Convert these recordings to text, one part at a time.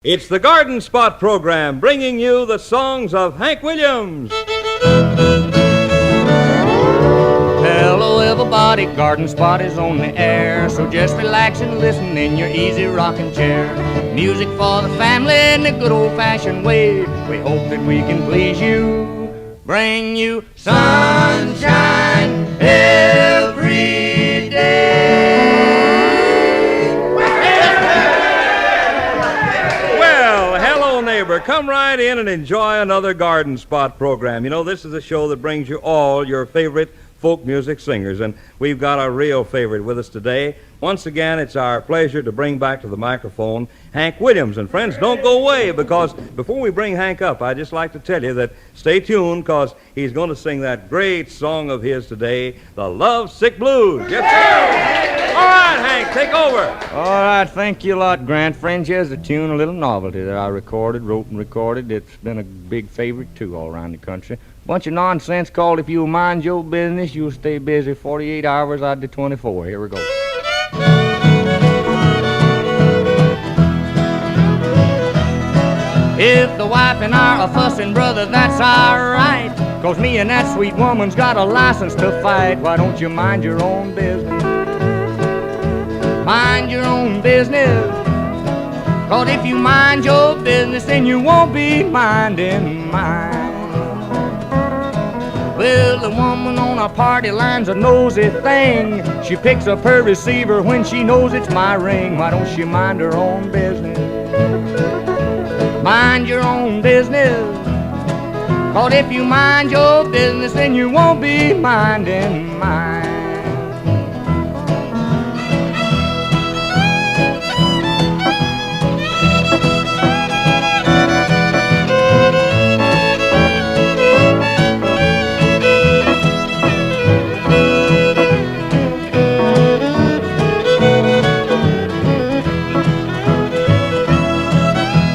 It's the Garden Spot program bringing you the songs of Hank Williams. Hello everybody, Garden Spot is on the air, so just relax and listen in your easy rocking chair. Music for the family in the good old-fashioned way. We hope that we can please you, bring you sunshine every day. Neighbor, come right in and enjoy another Garden Spot program. You know, this is a show that brings you all your favorite folk music singers, and we've got a real favorite with us today. Once again, it's our pleasure to bring back to the microphone Hank Williams. And friends, don't go away, because before we bring Hank up, I'd just like to tell you that stay tuned, because he's going to sing that great song of his today, the Lovesick Blues. Yes, sir! All right, Hank, take over. All right, thank you a lot, Grant. Friends, here's a tune, a little novelty that I wrote and recorded. It's been a big favorite, too, all around the country. Bunch of nonsense called If You'll Mind Your Business, You'll Stay Busy 48 hours out of 24. Here we go. If the wife and I are fussing, brother, that's all right, 'cause me and that sweet woman's got a license to fight. Why don't you mind your own business? Mind your own business. 'Cause if you mind your business, then you won't be minding mine. Well, the woman on our party line's a nosy thing. She picks up her receiver when she knows it's my ring. Why don't she mind her own business? Mind your own business. 'Cause if you mind your business, then you won't be minding mine.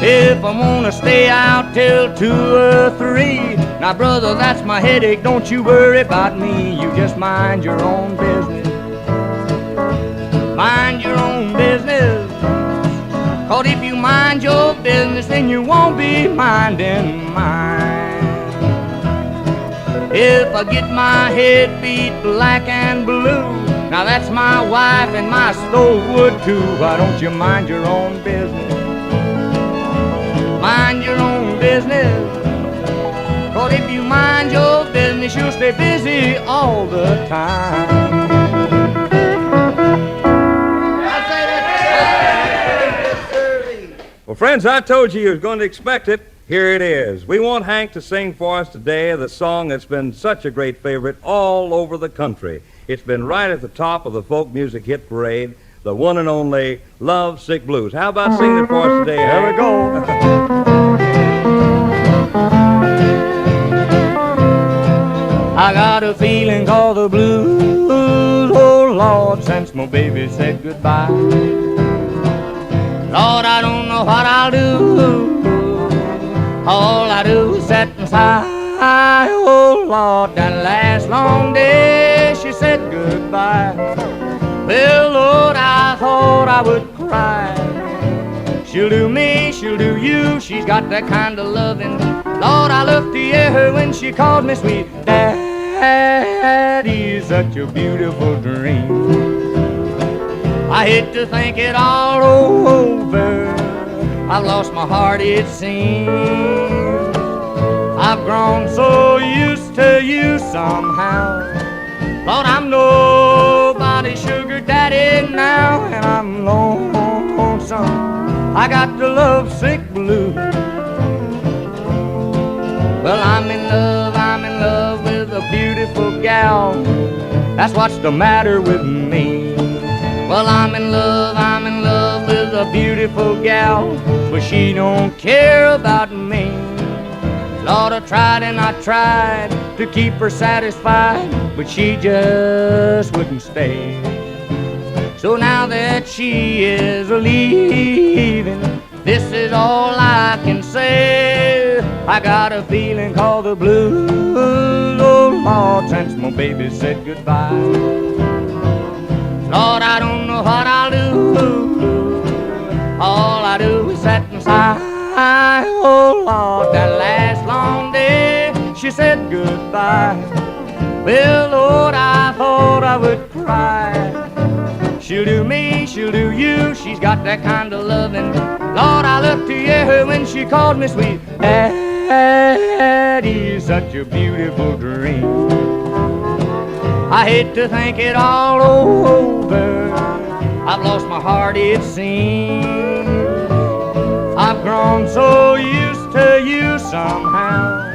If I wanna stay out till 2 or 3, now brother, that's my headache, don't you worry about me. You just mind your own business. Mind your own business. 'Cause if you mind your business, then you won't be minding mine. If I get my head beat black and blue, now that's my wife and my stove wood too. Why don't you mind your own business? Mind your own business. 'Cause if you mind your business, you'll stay busy all the time. Well, friends, I told you was going to expect it. Here it is. We want Hank to sing for us today the song that's been such a great favorite all over the country. It's been right at the top of the folk music hit parade, the one and only Lovesick Blues. How about singing it for us today? There we go. I got a feeling called the blues, oh Lord, since my baby said goodbye. Lord, I don't know what I'll do. All I do is sit and sigh. Oh Lord, that last long day she said goodbye. Well, Lord, I thought I would cry. She'll do me, she'll do you. She's got that kind of loving. Lord, I love to hear her when she calls me sweet Daddy. Such a beautiful dream. I hate to think it all over. I've lost my heart, it seems. I've grown so used to you somehow. Lord, I'm nobody's sugar daddy now, and I'm lonesome. I got the lovesick blues. Well, I'm in love with a beautiful gal. That's what's the matter with me. Well, I'm in love with a beautiful gal, but she don't care about me. Lord, I tried and I tried to keep her satisfied, but she just wouldn't stay. So now that she is leaving, this is all I can say. I got a feeling called the blues, oh Lord, since my baby said goodbye. Lord, I don't know what I'll do. All I do is sit and sigh. Oh Lord, that last long day she said goodbye. Well, Lord, I thought I would cry. She'll do me, she'll do you, she's got that kind of loving. Lord, I look to you when she calls me sweet. Daddy's such a beautiful dream. I hate to think it all over. I've lost my heart, it seems. I've grown so used to you somehow.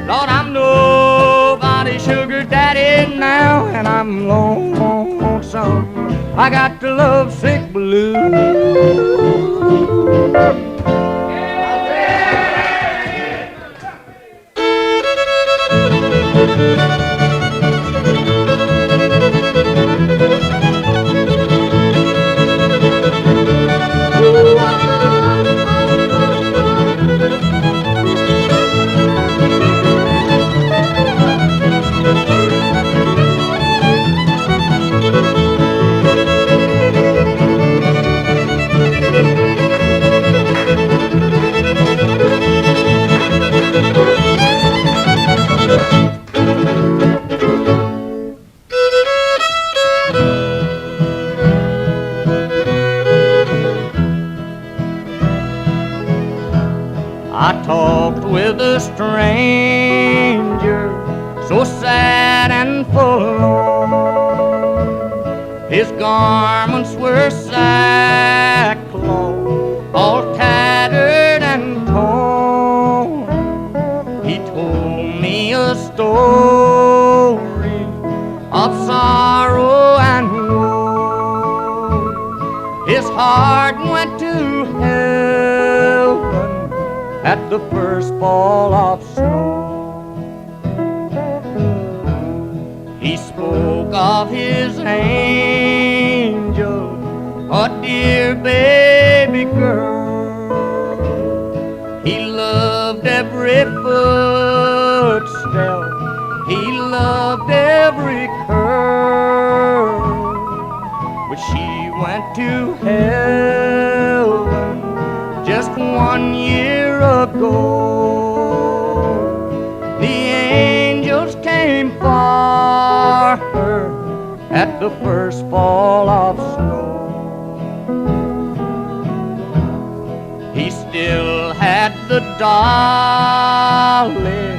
Lord, I'm nobody's sugar daddy now, and I'm lonesome. I got the lovesick blues. I talked with a stranger, so sad and forlorn. His garments were sackcloth, all tattered and torn. He told me a story of sorrow and woe. His heart went to heaven at the first fall of snow. He spoke of his angel, a dear baby girl. He loved every footstep, he loved every curl. But she went to heaven just 1 year ago. The angels came for her at the first fall of snow. He still had the dolly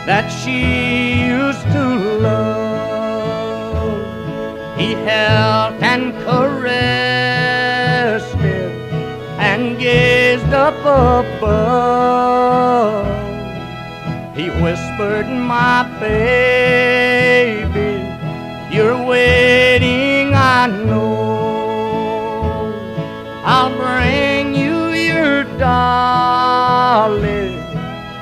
that she used to love. He held and caressed it and gazed up above. He whispered, my baby, you're waiting, I know. I'll bring you your dolly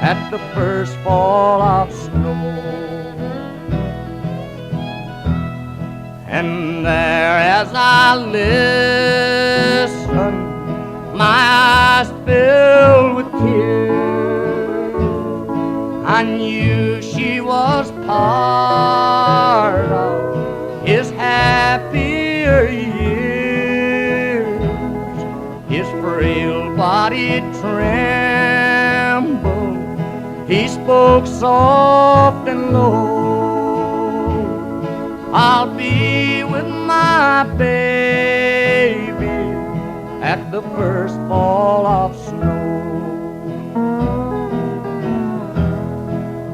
at the first fall of snow. And there as I listened, my eyes filled with tears. I knew she was part of his happier years. His frail body trembled, he spoke soft and low. I'll be with my baby at the first fall of snow.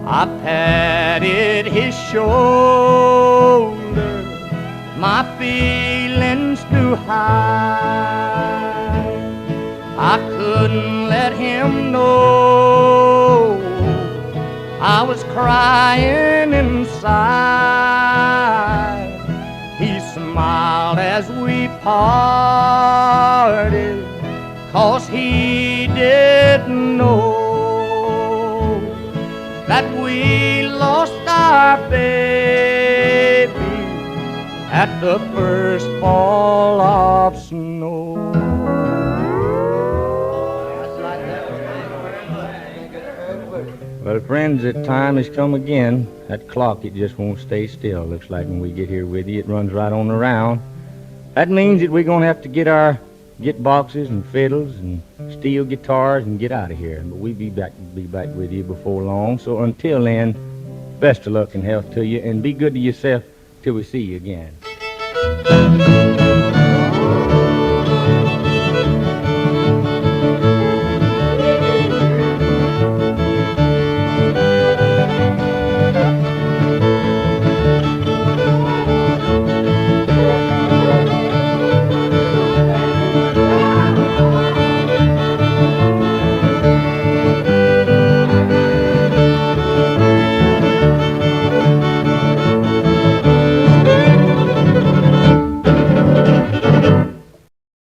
I patted his shoulder, my feelings to hide. I couldn't let him know I was crying inside. He smiled as we parted, 'cause he didn't know that we lost our baby at the first fall of snow. Well, friends, the time has come again. That clock, it just won't stay still. Looks like when we get here with you, it runs right on around. That means that we're going to have to get our get boxes and fiddles and steel guitars and get out of here. But we'll be back with you before long. So until then, best of luck and health to you, and be good to yourself till we see you again.